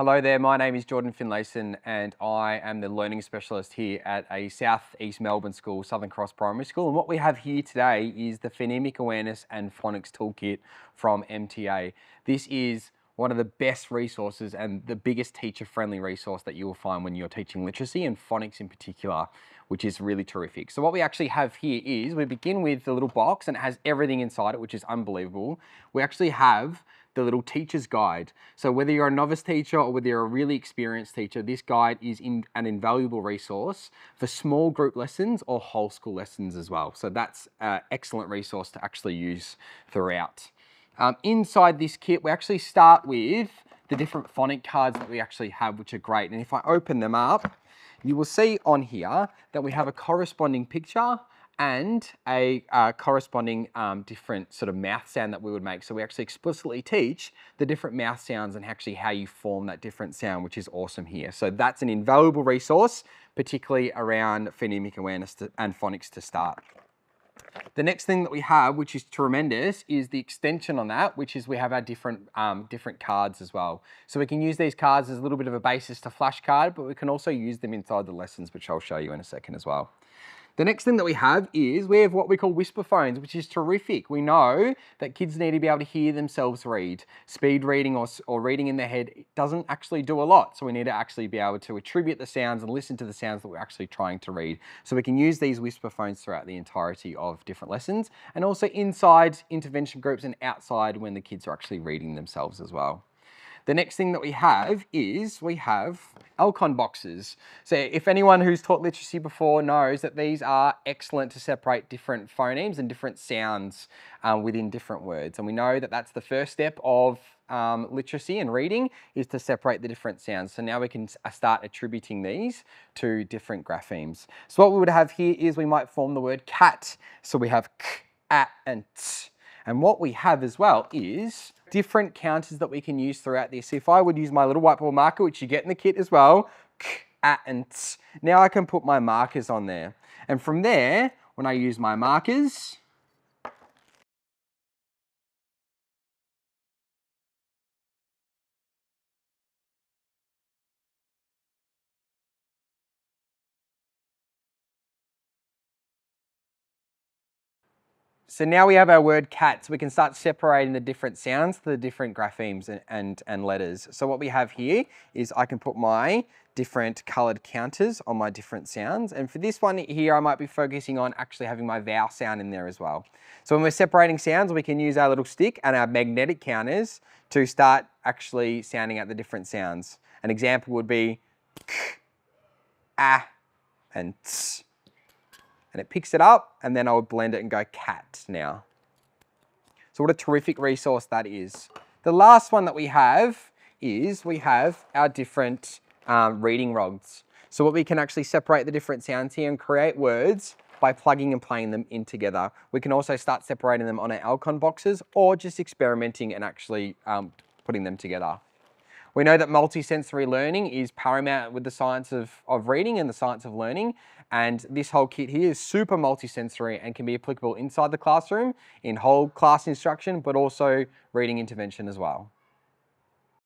Hello there, my name is Jordan Finlayson and I am the Learning Specialist here at a South East Melbourne school, Southern Cross Primary School. And what we have here today is the Phonemic Awareness and Phonics Toolkit from MTA. This is one of the best resources and the biggest teacher-friendly resource that you will find when you're teaching literacy and phonics in particular, which is really terrific. So what we actually have here is, we begin with the little box and it has everything inside it, which is unbelievable. We actually have the little teacher's guide. So whether you're a novice teacher or whether you're a really experienced teacher, this guide is an invaluable resource for small group lessons or whole school lessons as well. So that's an excellent resource to actually use throughout. Inside this kit, we actually start with the different phonic cards that we actually have, which are great. And if I open them up, you will see on here that we have a corresponding picture and a corresponding different sort of mouth sound that we would make. So we actually explicitly teach the different mouth sounds and actually how you form that different sound, which is awesome here. So that's an invaluable resource, particularly around phonemic awareness and phonics to start. The next thing that we have, which is tremendous, is the extension on that, which is we have our different cards as well. So we can use these cards as a little bit of a basis to flashcard, but we can also use them inside the lessons, which I'll show you in a second as well. The next thing that we have is we have what we call whisper phones, which is terrific. We know that kids need to be able to hear themselves read. Speed reading or reading in their head doesn't actually do a lot. So we need to actually be able to attribute the sounds and listen to the sounds that we're actually trying to read. So we can use these whisper phones throughout the entirety of different lessons and also inside intervention groups and outside when the kids are actually reading themselves as well. The next thing that we have is we have Alcon boxes. So if anyone who's taught literacy before knows that these are excellent to separate different phonemes and different sounds within different words. And we know that that's the first step of literacy and reading, is to separate the different sounds. So now we can start attributing these to different graphemes. So what we would have here is we might form the word cat. So we have k, a, and t. And what we have as well is different counters that we can use throughout this. If I would use my little whiteboard marker, which you get in the kit as well, k, a, and t. Now I can put my markers on there. And from there, when I use my markers, so now we have our word cat, so we can start separating the different sounds to the different graphemes and letters. So what we have here is I can put my different coloured counters on my different sounds. And for this one here, I might be focusing on actually having my vowel sound in there as well. So when we're separating sounds, we can use our little stick and our magnetic counters to start actually sounding out the different sounds. An example would be k, a, and t. And it picks it up, and then I would blend it and go cat now. So what a terrific resource that is. The last one that we have is we have our different reading rods. So what we can actually separate the different sounds here and create words by plugging and playing them in together. We can also start separating them on our Alcon boxes or just experimenting and actually putting them together. We know that multisensory learning is paramount with the science of reading and the science of learning. And this whole kit here is super multisensory and can be applicable inside the classroom, in whole class instruction, but also reading intervention as well.